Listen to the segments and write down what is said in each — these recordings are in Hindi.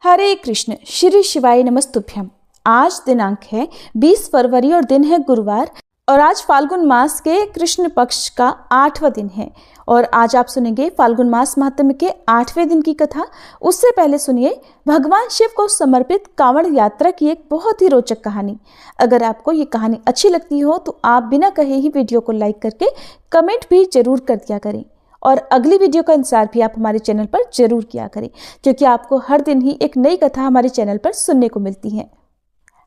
हरे कृष्ण, श्री शिवाय नमस्तुभ्यम। आज दिनांक है 20 फरवरी और दिन है गुरुवार और आज फाल्गुन मास के कृष्ण पक्ष का 8वां दिन है। और आज आप सुनेंगे फाल्गुन मास महात्म्य के 8वें दिन की कथा। उससे पहले सुनिए भगवान शिव को समर्पित कांवड़ यात्रा की एक बहुत ही रोचक कहानी। अगर आपको ये कहानी अच्छी लगती हो तो आप बिना कहे ही वीडियो को लाइक करके कमेंट भी जरूर कर दिया करें और अगली वीडियो का इंतजार भी आप हमारे चैनल पर जरूर किया करें, क्योंकि आपको हर दिन ही एक नई कथा हमारे चैनल पर सुनने को मिलती है।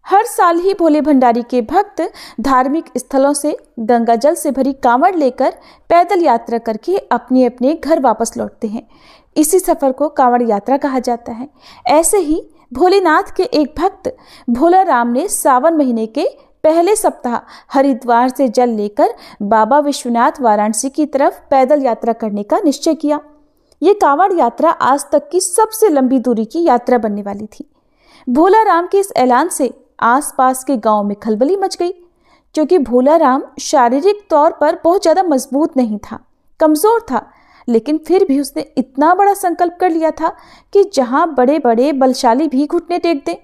हर साल ही भोले भंडारी के भक्त धार्मिक स्थलों से गंगा जल से भरी कांवड़ लेकर पैदल यात्रा करके अपने अपने घर वापस लौटते हैं। इसी सफर को कांवड़ यात्रा कहा जाता है। ऐसे ही भोलेनाथ के एक भक्त भोला राम ने सावन महीने के पहले सप्ताह हरिद्वार से जल लेकर बाबा विश्वनाथ वाराणसी की तरफ पैदल यात्रा करने का निश्चय किया। ये कांवड़ यात्रा आज तक की सबसे लंबी दूरी की यात्रा बनने वाली थी। भोला राम के इस ऐलान से आसपास के गांव में खलबली मच गई, क्योंकि भोला राम शारीरिक तौर पर बहुत ज्यादा मजबूत नहीं था, कमजोर था, लेकिन फिर भी उसने इतना बड़ा संकल्प कर लिया था कि जहां बड़े बड़े बलशाली भी घुटने टेक दें।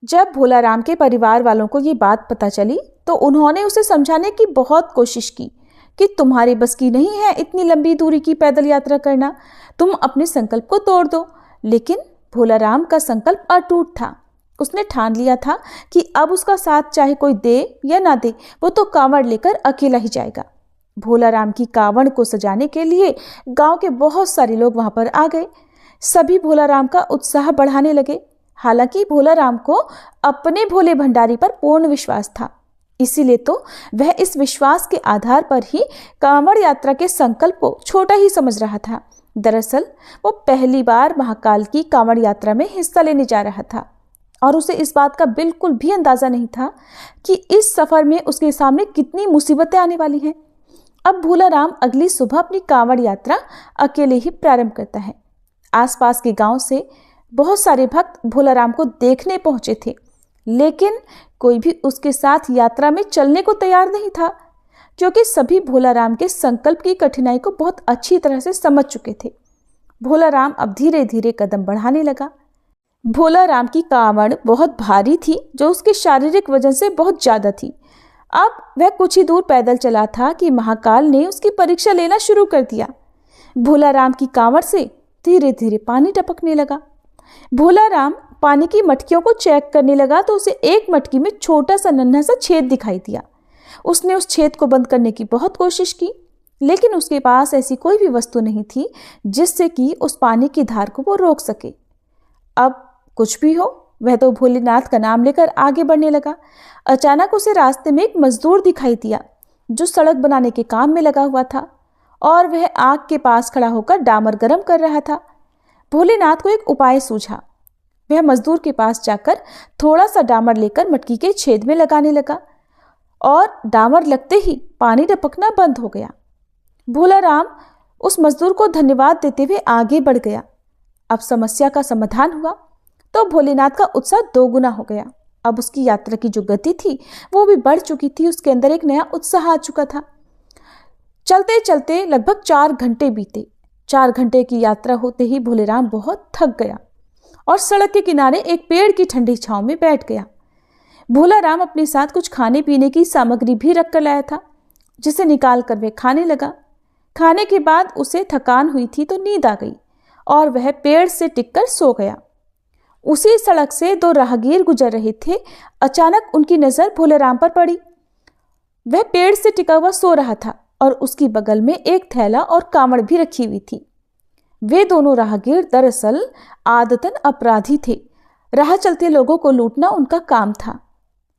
जब भोला राम के परिवार वालों को ये बात पता चली तो उन्होंने उसे समझाने की बहुत कोशिश की कि तुम्हारे बस की नहीं है इतनी लंबी दूरी की पैदल यात्रा करना, तुम अपने संकल्प को तोड़ दो। लेकिन भोला राम का संकल्प अटूट था। उसने ठान लिया था कि अब उसका साथ चाहे कोई दे या ना दे, वो तो कांवड़ लेकर अकेला ही जाएगा। भोला राम की कांवड़ को सजाने के लिए गांव के बहुत सारे लोग वहां पर आ गए। सभी भोला राम का उत्साह बढ़ाने लगे। हालांकि भोला राम को अपने भोले भंडारी पर पूर्ण विश्वास था, इसीलिए तो वह इस विश्वास के आधार पर ही कांवड़ यात्रा के संकल्प को छोटा ही समझ रहा था। दरअसल वो पहली बार महाकाल की कांवड़ यात्रा में हिस्सा लेने जा रहा था और उसे इस बात का बिल्कुल भी अंदाजा नहीं था कि इस सफर में उसके सामने कितनी मुसीबतें आने वाली हैं। अब भोला राम अगली सुबह अपनी कांवड़ यात्रा अकेले ही प्रारंभ करता है। आसपास के गांव से बहुत सारे भक्त भोला राम को देखने पहुंचे थे, लेकिन कोई भी उसके साथ यात्रा में चलने को तैयार नहीं था, क्योंकि सभी भोला राम के संकल्प की कठिनाई को बहुत अच्छी तरह से समझ चुके थे। भोला राम अब धीरे धीरे कदम बढ़ाने लगा। भोला राम की कांवड़ बहुत भारी थी, जो उसके शारीरिक वजन से बहुत ज्यादा थी। अब वह कुछ ही दूर पैदल चला था कि महाकाल ने उसकी परीक्षा लेना शुरू कर दिया। भोला राम की कांवड़ से धीरे धीरे पानी टपकने लगा। भोला राम पानी की मटकियों को चेक करने लगा तो उसे एक मटकी में छोटा सा नन्हा सा छेद दिखाई दिया। उसने उस छेद को बंद करने की बहुत कोशिश की, लेकिन उसके पास ऐसी कोई भी वस्तु नहीं थी जिससे कि उस पानी की धार को वो रोक सके। अब कुछ भी हो, वह तो भोलेनाथ का नाम लेकर आगे बढ़ने लगा। अचानक उसे रास्ते में एक मजदूर दिखाई दिया जो सड़क बनाने के काम में लगा हुआ था और वह आग के पास खड़ा होकर डामर गर्म कर रहा था। भोलेनाथ को एक उपाय सूझा। वह मजदूर के पास जाकर थोड़ा सा डामर लेकर मटकी के छेद में लगाने लगा और डामर लगते ही पानी टपकना बंद हो गया। भोला राम उस मजदूर को धन्यवाद देते हुए आगे बढ़ गया। अब समस्या का समाधान हुआ तो भोलेनाथ का उत्साह दोगुना हो गया। अब उसकी यात्रा की जो गति थी वो भी बढ़ चुकी थी। उसके अंदर एक नया उत्साह आ चुका था। चलते चलते लगभग 4 घंटे बीते। 4 घंटे की यात्रा होते ही भोले राम बहुत थक गया और सड़क के किनारे एक पेड़ की ठंडी छांव में बैठ गया। भोला राम अपने साथ कुछ खाने पीने की सामग्री भी रख कर लाया था, जिसे निकाल कर वह खाने लगा। खाने के बाद उसे थकान हुई थी तो नींद आ गई और वह पेड़ से टिककर सो गया। उसी सड़क से 2 राहगीर गुजर रहे थे। अचानक उनकी नजर भोले राम पर पड़ी। वह पेड़ से टिका हुआ सो रहा था और उसकी बगल में एक थैला और कांवड़ भी रखी हुई थी। वे दोनों राहगीर दरअसल आदतन अपराधी थे। राह चलते लोगों को लूटना उनका काम था।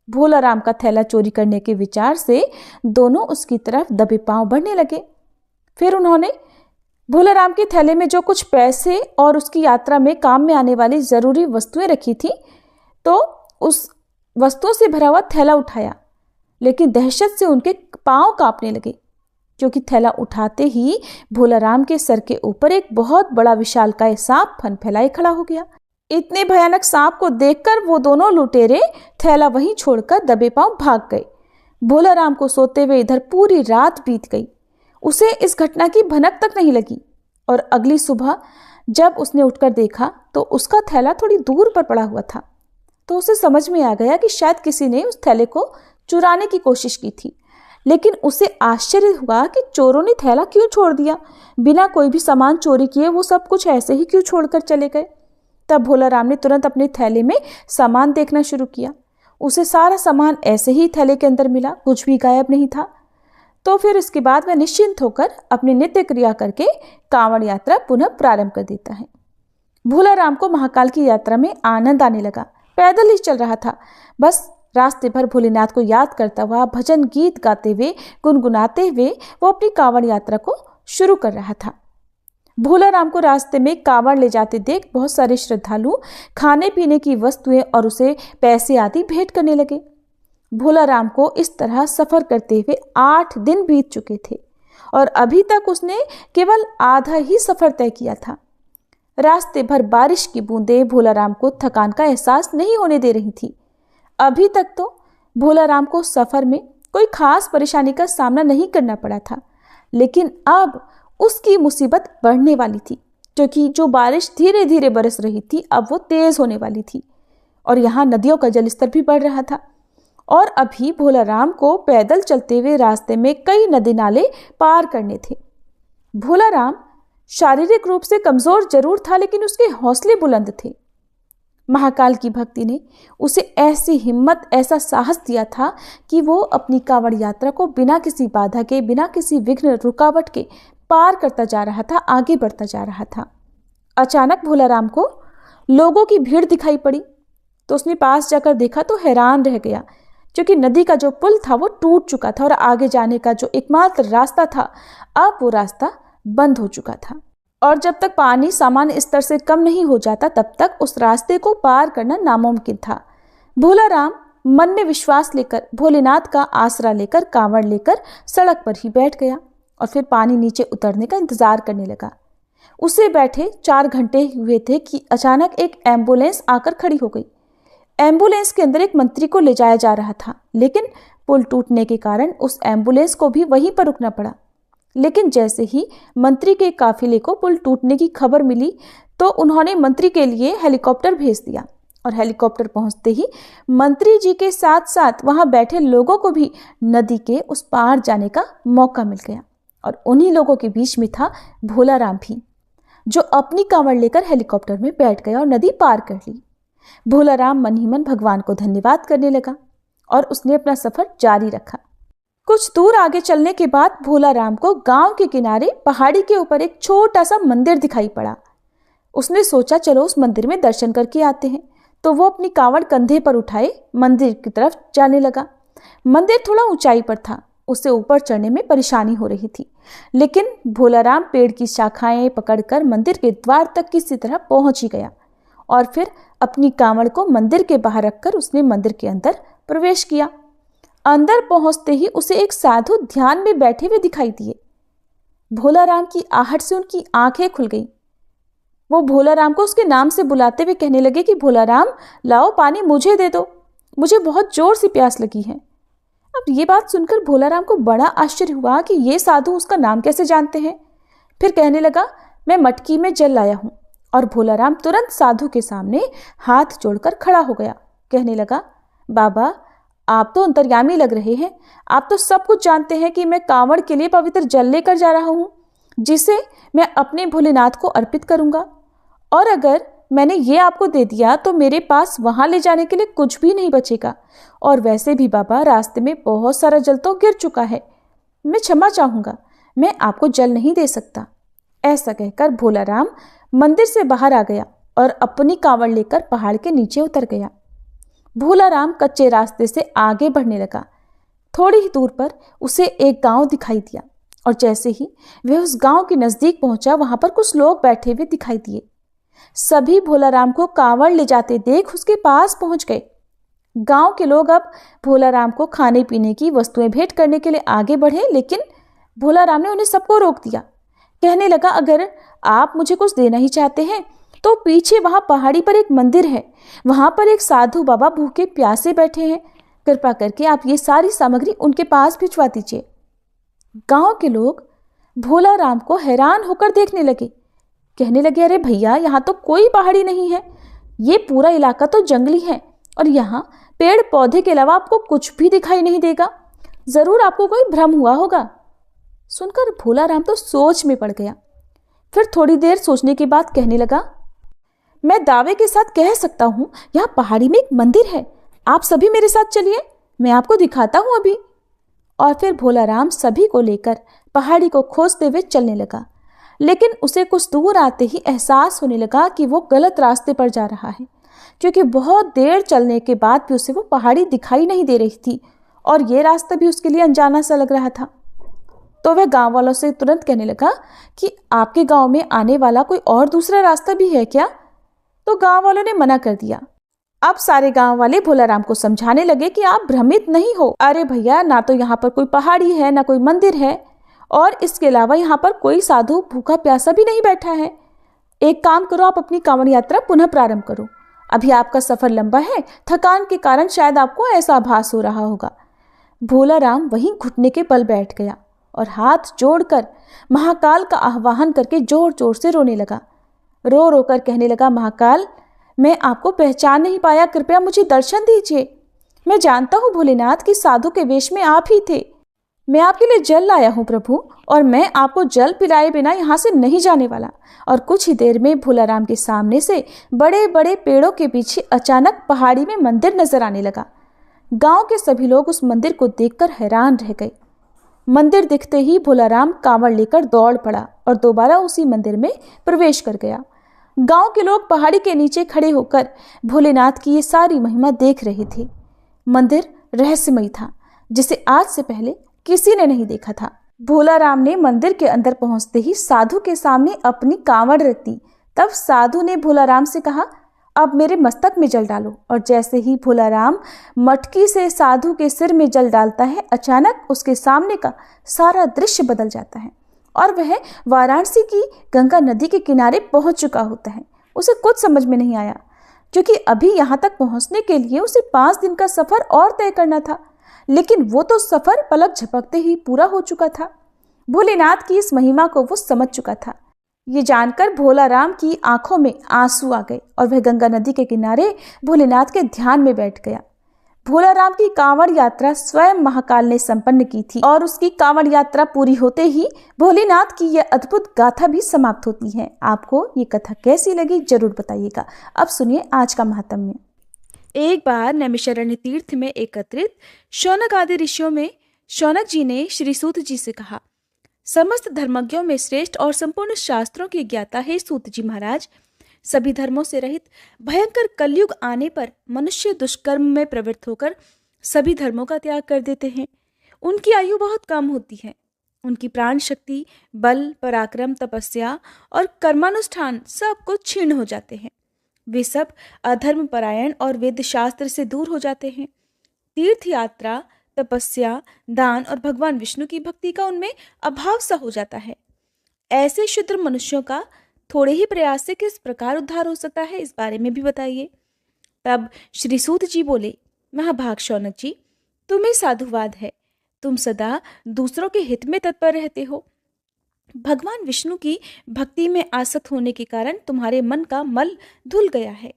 भोला राम का थैला चोरी करने के विचार से दोनों उसकी तरफ दबे पांव बढ़ने लगे। फिर उन्होंने भोला राम के थैले में जो कुछ पैसे और उसकी यात्रा में काम में आने वाली जरूरी वस्तुएं रखी थी, तो उस वस्तुओं से भरा हुआ थैला उठाया, लेकिन दहशत से उनके पांव कांपने लगे, क्योंकि थैला उठाते ही भोला राम के सर के ऊपर एक बहुत बड़ा विशालकाय सांप फन फैलाए खड़ा हो गया। इतने भयानक सांप को देखकर वो दोनों लुटेरे थैला वहीं छोड़कर दबे पांव भाग गए। भोला राम को सोते हुए इधर पूरी रात बीत गई। उसे इस घटना की भनक तक नहीं लगी और अगली सुबह जब उसने उठकर देखा तो उसका थैला थोड़ी दूर पर पड़ा हुआ था। तो उसे समझ में आ गया कि शायद किसी ने उस थैले को चुराने की कोशिश की थी। लेकिन उसे आश्चर्य हुआ कि चोरों ने थैला क्यों छोड़ दिया, बिना कोई भी सामान चोरी किए वो सब कुछ ऐसे ही क्यों छोड़कर चले गए। तब भोला राम ने तुरंत अपने थैले में सामान देखना शुरू किया। उसे सारा सामान ऐसे ही थैले के अंदर मिला, कुछ भी गायब नहीं था। तो फिर इसके बाद वह निश्चिंत होकर अपनी नित्य क्रिया करके कांवड़ यात्रा पुनः प्रारंभ कर देता है। भोला राम को महाकाल की यात्रा में आनंद आने लगा। पैदल ही चल रहा था, बस रास्ते भर भोलेनाथ को याद करता हुआ, भजन गीत गाते हुए, गुनगुनाते हुए वो अपनी कांवड़ यात्रा को शुरू कर रहा था। भोला राम को रास्ते में कांवड़ ले जाते देख बहुत सारे श्रद्धालु खाने पीने की वस्तुएं और उसे पैसे आदि भेंट करने लगे। भोला राम को इस तरह सफर करते हुए 8 दिन बीत चुके थे और अभी तक उसने केवल आधा ही सफर तय किया था। रास्ते भर बारिश की बूंदें भोला राम को थकान का एहसास नहीं होने दे रही थी। अभी तक तो भोला राम को सफर में कोई खास परेशानी का सामना नहीं करना पड़ा था, लेकिन अब उसकी मुसीबत बढ़ने वाली थी, क्योंकि जो बारिश धीरे धीरे बरस रही थी अब वो तेज होने वाली थी और यहाँ नदियों का जलस्तर भी बढ़ रहा था। और अभी भोला राम को पैदल चलते हुए रास्ते में कई नदी नाले पार करने थे। भोला राम शारीरिक रूप से कमजोर जरूर था, लेकिन उसके हौसले बुलंद थे। महाकाल की भक्ति ने उसे ऐसी हिम्मत, ऐसा साहस दिया था कि वो अपनी कांवड़ यात्रा को बिना किसी बाधा के, बिना किसी विघ्न रुकावट के पार करता जा रहा था, आगे बढ़ता जा रहा था। अचानक भोला राम को लोगों की भीड़ दिखाई पड़ी, तो उसने पास जाकर देखा तो हैरान रह गया, क्योंकि नदी का जो पुल था वो टूट चुका था और आगे जाने का जो एकमात्र रास्ता था अब वो रास्ता बंद हो चुका था। और जब तक पानी सामान्य स्तर से कम नहीं हो जाता तब तक उस रास्ते को पार करना नामुमकिन था। भोला राम मन में विश्वास लेकर, भोलेनाथ का आसरा लेकर, कांवड़ लेकर सड़क पर ही बैठ गया और फिर पानी नीचे उतरने का इंतजार करने लगा। उसे बैठे 4 घंटे हुए थे कि अचानक एक एम्बुलेंस आकर खड़ी हो गई। एम्बुलेंस के अंदर एक मंत्री को ले जाया जा रहा था, लेकिन पुल टूटने के कारण उस एम्बुलेंस को भी वहीं पर रुकना पड़ा। लेकिन जैसे ही मंत्री के काफिले को पुल टूटने की खबर मिली तो उन्होंने मंत्री के लिए हेलीकॉप्टर भेज दिया और हेलीकॉप्टर पहुंचते ही मंत्री जी के साथ साथ वहां बैठे लोगों को भी नदी के उस पार जाने का मौका मिल गया। और उन्हीं लोगों के बीच में था भोला राम भी, जो अपनी कांवड़ लेकर हेलीकॉप्टर में बैठ गया और नदी पार कर ली। भोला राम मन ही मन भगवान को धन्यवाद करने लगा और उसने अपना सफर जारी रखा। कुछ दूर आगे चलने के बाद भोला राम को गांव के किनारे पहाड़ी के ऊपर एक छोटा सा मंदिर दिखाई पड़ा। उसने सोचा चलो उस मंदिर में दर्शन करके आते हैं, तो वो अपनी कांवड़ कंधे पर उठाए मंदिर की तरफ जाने लगा। मंदिर थोड़ा ऊंचाई पर था, उसे ऊपर चढ़ने में परेशानी हो रही थी, लेकिन भोला राम पेड़ की शाखाएं पकड़कर मंदिर के द्वार तक किसी तरह पहुंच ही गया और फिर अपनी कांवड़ को मंदिर के बाहर रखकर उसने मंदिर के अंदर प्रवेश किया। अंदर पहुंचते ही उसे एक साधु ध्यान में बैठे हुए दिखाई दिए। भोला राम की आहट से उनकी आंखें खुल गईं। वो भोला राम को उसके नाम से बुलाते हुए कहने लगे कि भोला राम, लाओ पानी मुझे दे दो, मुझे बहुत जोर से प्यास लगी है। अब ये बात सुनकर भोला राम को बड़ा आश्चर्य हुआ कि ये साधु उसका नाम कैसे जानते हैं। फिर कहने लगा, मैं मटकी में जल लाया हूं। और भोला राम तुरंत साधु के सामने हाथ जोड़कर खड़ा हो गया। कहने लगा, बाबा आप तो अंतर्यामी लग रहे हैं, आप तो सब कुछ जानते हैं कि मैं कांवड़ के लिए पवित्र जल लेकर जा रहा हूं, जिसे मैं अपने भोलेनाथ को अर्पित करूंगा। और अगर मैंने ये आपको दे दिया तो मेरे पास वहां ले जाने के लिए कुछ भी नहीं बचेगा। और वैसे भी बाबा, रास्ते में बहुत सारा जल तो गिर चुका है, मैं क्षमा चाहूंगा, मैं आपको जल नहीं दे सकता। ऐसा कहकर भोला राम मंदिर से बाहर आ गया और अपनी कांवड़ लेकर पहाड़ के नीचे उतर गया। भोला राम कच्चे रास्ते से आगे बढ़ने लगा। थोड़ी ही दूर पर उसे एक गांव दिखाई दिया और जैसे ही वह उस गांव के नजदीक पहुंचा, वहां पर कुछ लोग बैठे हुए दिखाई दिए। सभी भोला राम को कांवड़ ले जाते देख उसके पास पहुंच गए। गांव के लोग अब भोला राम को खाने पीने की वस्तुएं भेंट करने के लिए आगे बढ़े, लेकिन भोला राम ने उन्हें सबको रोक दिया। कहने लगा, अगर आप मुझे कुछ देना ही चाहते हैं तो पीछे वहां पहाड़ी पर एक मंदिर है, वहां पर एक साधु बाबा भूखे प्यासे बैठे हैं, कृपा करके आप ये सारी सामग्री उनके पास भिजवा दीजिए। गांव के लोग भोला राम को हैरान होकर देखने लगे। कहने लगे, अरे भैया, यहाँ तो कोई पहाड़ी नहीं है, ये पूरा इलाका तो जंगली है और यहाँ पेड़ पौधे के अलावा आपको कुछ भी दिखाई नहीं देगा। जरूर आपको कोई भ्रम हुआ होगा। सुनकर भोला राम तो सोच में पड़ गया। फिर थोड़ी देर सोचने के बाद कहने लगा, मैं दावे के साथ कह सकता हूं यहाँ पहाड़ी में एक मंदिर है। आप सभी मेरे साथ चलिए, मैं आपको दिखाता हूं अभी। और फिर भोला राम सभी को लेकर पहाड़ी को खोजते हुए चलने लगा। लेकिन उसे कुछ दूर आते ही एहसास होने लगा कि वो गलत रास्ते पर जा रहा है, क्योंकि बहुत देर चलने के बाद भी उसे वो पहाड़ी दिखाई नहीं दे रही थी और ये रास्ता भी उसके लिए अनजाना सा लग रहा था। तो वह गांव वालों से तुरंत कहने लगा कि आपके गांव में आने वाला कोई और दूसरा रास्ता भी है क्या? तो गांव वालों ने मना कर दिया। अब सारे गांव वाले भोला राम को समझाने लगे कि आप भ्रमित नहीं हो। अरे भैया, ना तो यहाँ पर कोई पहाड़ी है, ना कोई मंदिर है, और इसके अलावा यहाँ पर कोई साधु भूखा प्यासा भी नहीं बैठा है। एक काम करो, आप अपनी कांवड़ यात्रा पुनः प्रारंभ करो। अभी आपका सफर लंबा है, थकान के कारण शायद आपको ऐसा आभास हो रहा होगा। भोला राम वहीं घुटने के बल बैठ गया और हाथ जोड़कर महाकाल का आह्वान करके जोर जोर से रोने लगा। रो रो कर कहने लगा, महाकाल, मैं आपको पहचान नहीं पाया, कृपया मुझे दर्शन दीजिए। मैं जानता हूँ भोलेनाथ कि साधु के वेश में आप ही थे। मैं आपके लिए जल लाया हूँ प्रभु, और मैं आपको जल पिलाए बिना यहाँ से नहीं जाने वाला। और कुछ ही देर में भोला राम के सामने से बड़े बड़े पेड़ों के पीछे अचानक पहाड़ी में मंदिर नजर आने लगा। गांव के सभी लोग उस मंदिर को देखकर हैरान रह गए। मंदिर दिखते ही भोला राम कांवड़ लेकर दौड़ पड़ा और दोबारा उसी मंदिर में प्रवेश कर गया। गांव के लोग पहाड़ी के नीचे खड़े होकर भोलेनाथ की ये सारी महिमा देख रहे थे। मंदिर रहस्यमय था, जिसे आज से पहले किसी ने नहीं देखा था। भोला राम ने मंदिर के अंदर पहुंचते ही साधु के सामने अपनी कांवड़ रख दी। तब साधु ने भोला राम से कहा, अब मेरे मस्तक में जल डालो। और जैसे ही भोला राम मटकी से साधु के सिर में जल डालता है, अचानक उसके सामने का सारा दृश्य बदल जाता है और वह वाराणसी की गंगा नदी के किनारे पहुंच चुका होता है। उसे कुछ समझ में नहीं आया, क्योंकि अभी यहाँ तक पहुंचने के लिए उसे 5 दिन का सफर और तय करना था, लेकिन वो तो सफर पलक झपकते ही पूरा हो चुका था। भोलेनाथ की इस महिमा को वो समझ चुका था। ये जानकर भोला राम की आंखों में आंसू आ गए और वह गंगा नदी के किनारे भोलेनाथ के ध्यान में बैठ गया। भोला राम की कांवड़ यात्रा स्वयं महाकाल ने संपन्न की थी और उसकी कांवड़ यात्रा पूरी होते ही भोलेनाथ की यह अद्भुत गाथा भी समाप्त होती है। आपको ये कथा कैसी लगी जरूर बताइएगा। अब सुनिए आज का महात्म्य। एक बार नैमिषारण्य तीर्थ में एकत्रित शौनक आदि ऋषियों में शौनक जी ने श्री सूत जी से कहा, समस्त धर्मज्ञों में श्रेष्ठ और संपूर्ण शास्त्रों की ज्ञाता है सूत जी महाराज। सभी धर्मों से रहित भयंकर कलयुग आने पर मनुष्य दुष्कर्म में प्रवृत्त होकर सभी धर्मों का त्याग कर देते हैं। उनकी आयु बहुत कम होती है। उनकी प्राण शक्ति, बल, पराक्रम, तपस्या और कर्मानुष्ठान सब कुछ क्षीण हो जाते हैं। वे सब अधर्म परायण और वेद शास्त्र से दूर हो जाते हैं। तीर्थ यात्रा, तपस्या, दान और भगवान विष्णु की भक्ति का उनमें अभाव सा हो जाता है। ऐसे शुद्र मनुष्यों का थोड़े ही प्रयास से किस प्रकार उद्धार हो सकता है, इस बारे में भी बताइए। तब श्री सूत जी बोले, महाभाग शौनक जी, तुम्हें साधुवाद है। तुम सदा दूसरों के हित में तत्पर रहते हो। भगवान विष्णु की भक्ति में आसक्त होने के कारण तुम्हारे मन का मल धुल गया है।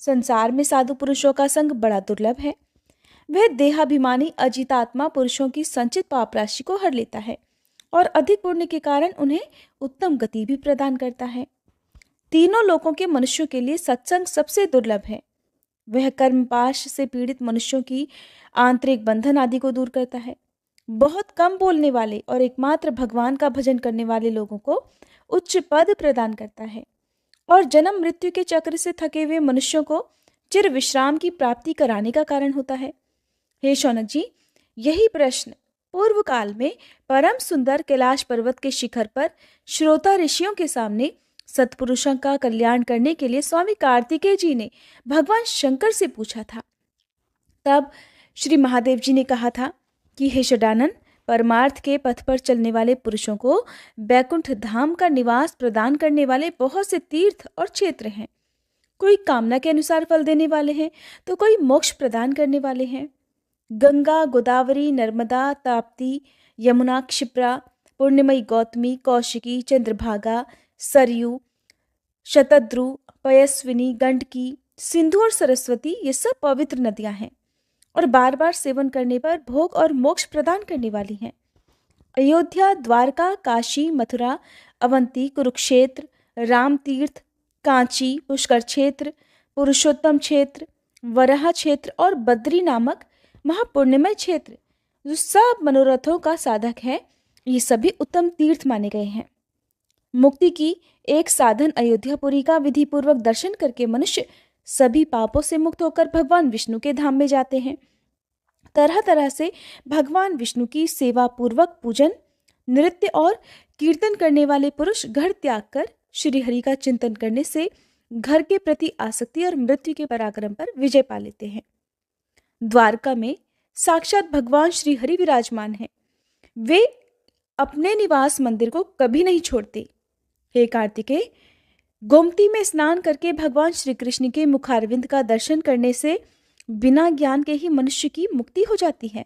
संसार में साधु पुरुषों का संग बड़ा दुर्लभ है। वह देहाभिमानी अजितात्मा पुरुषों की संचित पाप राशि को हर लेता है और अधिक पुण्य के कारण उन्हें उत्तम गति भी प्रदान करता है। तीनों लोकों के मनुष्यों के लिए सत्संग सबसे दुर्लभ है। वह कर्मपाश से पीड़ित मनुष्यों की आंतरिक बंधन आदि को दूर करता है। बहुत कम बोलने वाले और एकमात्र भगवान का भजन करने वाले लोगों को उच्च पद प्रदान करता है और जन्म मृत्यु के चक्र से थके हुए मनुष्यों को चिर विश्राम की प्राप्ति कराने का कारण होता है। हे शौनक जी, यही प्रश्न पूर्व काल में परम सुंदर कैलाश पर्वत के शिखर पर श्रोता ऋषियों के सामने सत्पुरुषों का कल्याण करने के लिए स्वामी कार्तिकेय जी ने भगवान शंकर से पूछा था। तब श्री महादेव जी ने कहा था कि हे षडानन, परमार्थ के पथ पर चलने वाले पुरुषों को बैकुंठ धाम का निवास प्रदान करने वाले बहुत से तीर्थ और क्षेत्र हैं। कोई कामना के अनुसार फल देने वाले हैं तो कोई मोक्ष प्रदान करने वाले हैं। गंगा, गोदावरी, नर्मदा, ताप्ती, यमुना, क्षिप्रा, पूर्णिमयी गौतमी, कौशिकी, चंद्रभागा, सरयू, शतद्रु, पयस्विनी, गंडकी, सिंधु और सरस्वती ये सब पवित्र नदियां हैं और बार बार सेवन करने पर भोग और मोक्ष प्रदान करने वाली हैं। अयोध्या, द्वारका, काशी, मथुरा, अवंती, कुरुक्षेत्र, राम तीर्थ, कांची, पुष्कर क्षेत्र, पुरुषोत्तम क्षेत्र, वराह क्षेत्र और बद्री नामक महापुण्यमय क्षेत्र जो सब मनोरथों का साधक है, ये सभी उत्तम तीर्थ माने गए हैं। मुक्ति की एक साधन अयोध्यापुरी का विधि पूर्वक दर्शन करके मनुष्य सभी पापों से मुक्त होकर भगवान विष्णु के धाम में जाते हैं। तरह तरह से भगवान विष्णु की सेवा पूर्वक पूजन, नृत्य और कीर्तन करने वाले पुरुष घर त्याग कर श्री हरि का चिंतन करने से घर के प्रति आसक्ति और मृत्यु के पराक्रम पर विजय पा लेते हैं। द्वारका में साक्षात भगवान श्री हरि विराजमान हैं। वे अपने निवास मंदिर को कभी नहीं छोड़ते। हे कार्तिकेय, गोमती में स्नान करके भगवान श्री कृष्ण के मुखारविंद का दर्शन करने से बिना ज्ञान के ही मनुष्य की मुक्ति हो जाती है।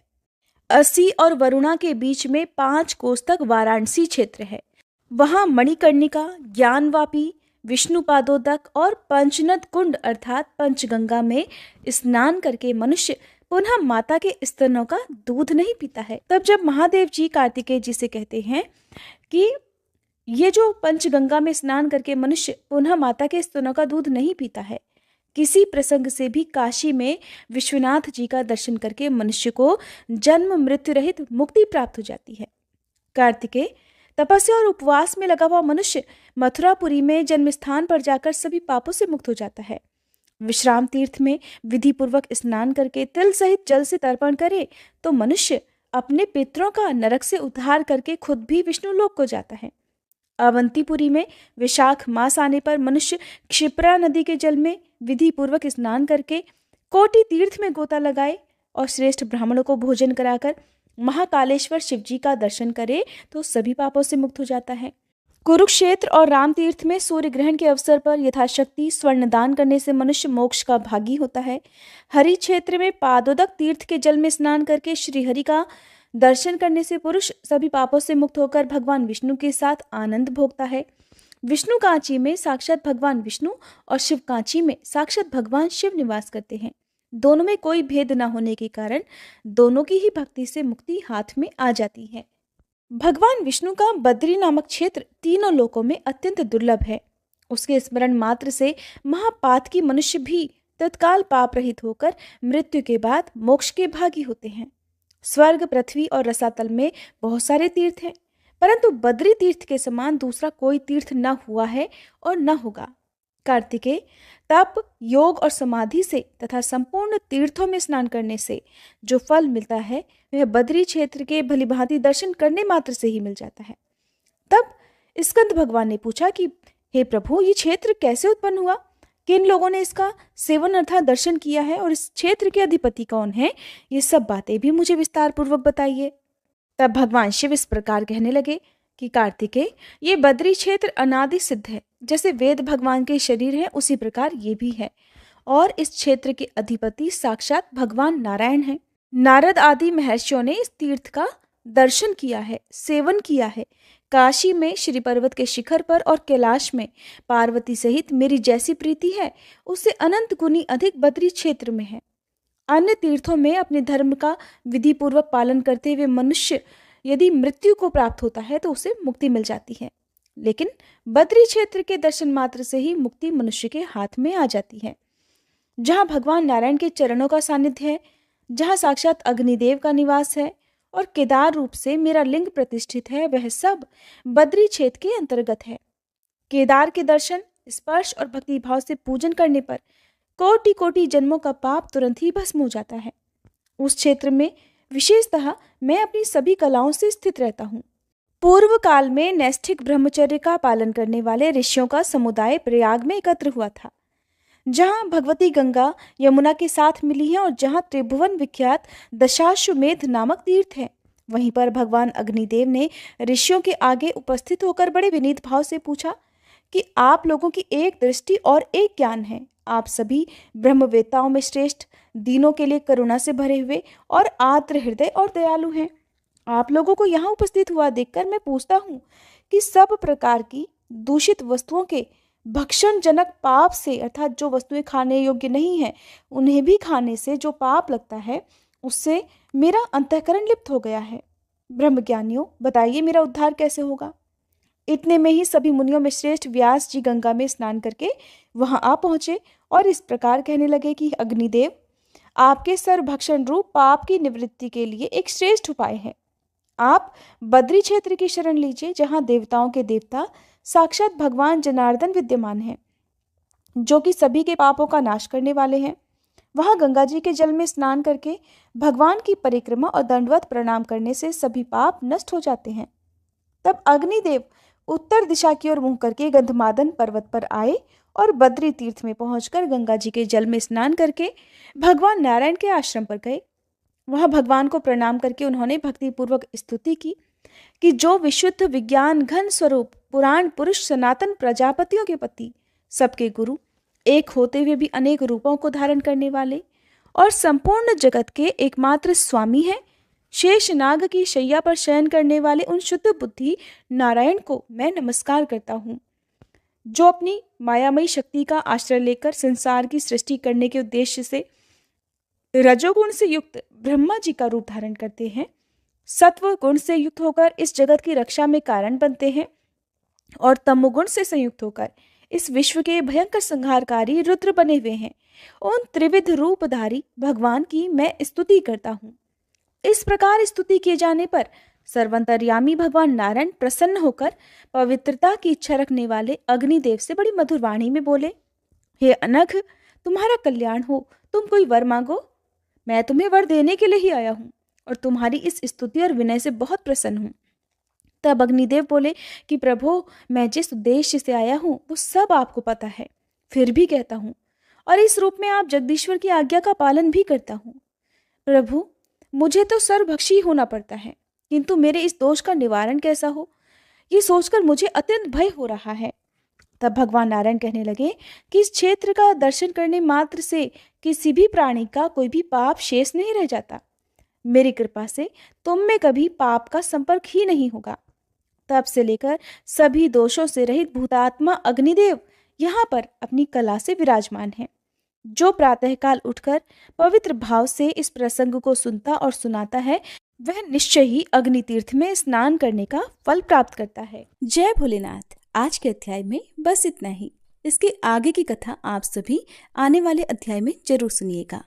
असी और वरुणा के बीच में 5 कोस तक वाराणसी क्षेत्र है। वहां मणिकर्णिका, ज्ञानवापी, विष्णुपादोदक और पंचनद कुंड अर्थात पंचगंगा में स्नान करके मनुष्य पुनः माता के स्तनों का दूध नहीं पीता है। तब जब महादेव जी कार्तिकेय जी से कहते हैं कि ये जो पंचगंगा में स्नान करके मनुष्य पुनः माता के स्तनों का दूध नहीं पीता है, किसी प्रसंग से भी काशी में विश्वनाथ जी का दर्शन करके मनुष्य को जन्म मृत्यु रहित मुक्ति प्राप्त हो जाती है। कार्तिकेय, तपस्या और उपवास में लगा हुआ मनुष्य मथुरापुरी में जन्म स्थान पर जाकर सभी पापों से मुक्त हो जाता है। विश्राम तीर्थ में विधि पूर्वक स्नान करके तिल सहित जल से तर्पण करे तो मनुष्य अपने पितरों का नरक से उद्धार करके खुद भी विष्णु लोक को जाता है। अवंतीपुरी में विशाख मास आने पर मनुष्य क्षिप्रा नदी के जल में विधि पूर्वक स्नान करके कोटि तीर्थ में गोता लगाए और श्रेष्ठ ब्राह्मणों को भोजन कराकर महाकालेश्वर शिव जी का दर्शन करे तो सभी पापों से मुक्त हो जाता है। कुरुक्षेत्र और राम तीर्थ में सूर्य ग्रहण के अवसर पर यथाशक्ति स्वर्ण दान करने से मनुष्य मोक्ष का भागी होता है। हरि क्षेत्र में पादोदक तीर्थ के जल में स्नान करके श्री हरि का दर्शन करने से पुरुष सभी पापों से मुक्त होकर भगवान विष्णु के साथ आनंद भोगता है। विष्णु कांची में साक्षात भगवान विष्णु और शिव कांची में साक्षात भगवान शिव निवास करते हैं। दोनों में कोई भेद न होने के कारण दोनों की ही भक्ति से मुक्ति हाथ में आ जाती है। भगवान विष्णु का बद्री नामक क्षेत्र तीनों लोकों में अत्यंत दुर्लभ है। उसके स्मरण मात्र से महापातकी मनुष्य भी तत्काल पाप रहित होकर मृत्यु के बाद मोक्ष के भागी होते हैं। स्वर्ग, पृथ्वी और रसातल में बहुत सारे तीर्थ हैं, परंतु बद्री तीर्थ के समान दूसरा कोई तीर्थ न हुआ है और न होगा। कार्तिकेय, तप, योग और समाधि से तथा संपूर्ण तीर्थों में स्नान करने से जो फल मिलता है वह बद्री क्षेत्र के भलीभांति दर्शन करने मात्र से ही मिल जाता है। तब स्कंद भगवान ने पूछा कि हे प्रभु, ये क्षेत्र कैसे उत्पन्न हुआ? किन लोगों ने इसका सेवन अर्थात दर्शन किया है और इस क्षेत्र के अधिपति कौन है? ये सब बातें भी मुझे विस्तार पूर्वक बताइए। तब भगवान शिव इस प्रकार कहने लगे कि कार्तिकेय, ये बद्री क्षेत्र अनादि सिद्ध है। जैसे वेद भगवान के शरीर है उसी प्रकार ये भी है और इस क्षेत्र के अधिपति साक्षात भगवान नारायण हैं। नारद आदि महर्षियों ने इस तीर्थ का दर्शन किया है, सेवन किया है। काशी में श्री पर्वत के शिखर पर और कैलाश में पार्वती सहित मेरी जैसी प्रीति है उससे अनंत गुनी अधिक बद्री क्षेत्र में है। अन्य तीर्थों में अपने धर्म का विधि पूर्वक पालन करते हुए मनुष्य यदि मृत्यु को प्राप्त होता है तो उसे मुक्ति मिल जाती है, लेकिन बद्री क्षेत्र के दर्शन मात्र से ही मुक्ति मनुष्य के हाथ में आ जाती है। जहाँ भगवान नारायण के चरणों का सानिध्य है, जहाँ साक्षात अग्निदेव का निवास है और केदार रूप से मेरा लिंग प्रतिष्ठित है, वह सब बद्री क्षेत्र के अंतर्गत है। केदार के दर्शन, स्पर्श और भक्ति भाव से पूजन करने पर कोटि कोटि जन्मों का पाप तुरंत ही भस्म हो जाता है। उस क्षेत्र में विशेषतः मैं अपनी सभी कलाओं से स्थित रहता हूँ। पूर्व काल में नैष्ठिक ब्रह्मचर्य का पालन करने वाले ऋषियों का समुदाय प्रयाग में एकत्र हुआ था, जहाँ भगवती गंगा यमुना के साथ मिली है और जहाँ त्रिभुवन विख्यात दशाश्वमेध नामक तीर्थ है। वहीं पर भगवान अग्निदेव ने ऋषियों के आगे उपस्थित होकर बड़े विनीत भाव से पूछा कि आप लोगों की एक दृष्टि और एक ज्ञान है। आप सभी ब्रह्मवेत्ताओं में श्रेष्ठ, दीनों के लिए करुणा से भरे हुए और आर्द्र हृदय और दयालु हैं। आप लोगों को यहाँ उपस्थित हुआ देखकर मैं पूछता हूँ कि सब प्रकार की दूषित वस्तुओं के भक्षण जनक पाप से, अर्थात जो वस्तुएं खाने योग्य नहीं है उन्हें भी खाने से जो पाप लगता है उससे मेरा अंतःकरण लिप्त हो गया है। ब्रह्मज्ञानियों, बताइए मेरा उद्धार कैसे होगा। इतने में ही सभी मुनियों में श्रेष्ठ व्यास जी गंगा में स्नान करके वहां आ पहुंचे और इस प्रकार कहने लगे कि अग्निदेव, आपके सर्वभक्षण रूप पाप की निवृत्ति के लिए एक श्रेष्ठ उपाय है। आप बद्री क्षेत्र की शरण लीजिए, जहां देवताओं के देवता साक्षात भगवान जनार्दन विद्यमान हैं, जो कि सभी के पापों का नाश करने वाले हैं। वहां गंगा जी के जल में स्नान करके भगवान की परिक्रमा और दंडवत प्रणाम करने से सभी पाप नष्ट हो जाते हैं। तब अग्निदेव उत्तर दिशा की ओर मुंह करके गंधमादन पर्वत पर आए और बद्री तीर्थ में पहुंचकर गंगा जी के जल में स्नान करके भगवान नारायण के आश्रम पर गए। वहां भगवान को प्रणाम करके उन्होंने भक्तिपूर्वक स्तुति की कि जो विशुद्ध विज्ञान घन स्वरूप पुराण पुरुष सनातन प्रजापतियों के पति, सबके गुरु, एक होते हुए भी अनेक रूपों को धारण करने वाले और संपूर्ण जगत के एकमात्र स्वामी हैं, शेष नाग की शैया पर शयन करने वाले उन शुद्ध बुद्धि नारायण को मैं नमस्कार करता हूँ, जो अपनी मायामयी शक्ति का आश्रय लेकर संसार की सृष्टि करने के उद्देश्य से रजोगुण से युक्त ब्रह्मा जी का रूप धारण करते हैं, सत्व गुण से युक्त होकर इस जगत की रक्षा में कारण बनते हैं और तमोगुण से संयुक्त होकर इस विश्व के भयंकर संहारकारी रुद्र बने हुए हैं। उन त्रिविध रूपधारी भगवान की मैं स्तुति करता हूँ। इस प्रकार स्तुति किए जाने पर सर्वंतर्यामी भगवान नारायण प्रसन्न होकर पवित्रता की इच्छा रखने वाले अग्निदेव से बड़ी मधुर वाणी में बोले, हे अनघ, तुम्हारा कल्याण हो, तुम कोई वर मांगो। मैं तुम्हें वर देने के लिए ही आया हूँ और तुम्हारी इस स्तुति और विनय से बहुत प्रसन्न हूँ। तब अग्निदेव बोले कि प्रभु, मैं जिस उद्देश्य से आया हूँ वो सब आपको पता है, फिर भी कहता हूँ, और इस रूप में आप जगदीश्वर की आज्ञा का पालन भी करता हूँ। प्रभु, मुझे तो सर्वभक्षी होना पड़ता है, किंतु मेरे इस दोष का निवारण कैसा हो, ये सोचकर मुझे अत्यंत भय हो रहा है। तब भगवान नारायण कहने लगे कि इस क्षेत्र का दर्शन करने मात्र से किसी भी प्राणी का कोई भी पाप शेष नहीं रह जाता। मेरी कृपा से तुम में कभी पाप का संपर्क ही नहीं होगा। तब से लेकर सभी दोषों से रहित भूतात्मा अग्निदेव यहाँ पर अपनी कला से विराजमान है। जो प्रातःकाल उठकर पवित्र भाव से इस प्रसंग को सुनता और सुनाता है, वह निश्चय ही अग्नि तीर्थ में स्नान करने का फल प्राप्त करता है। जय भोलेनाथ। आज के अध्याय में बस इतना ही। इसके आगे की कथा आप सभी आने वाले अध्याय में जरूर सुनिएगा।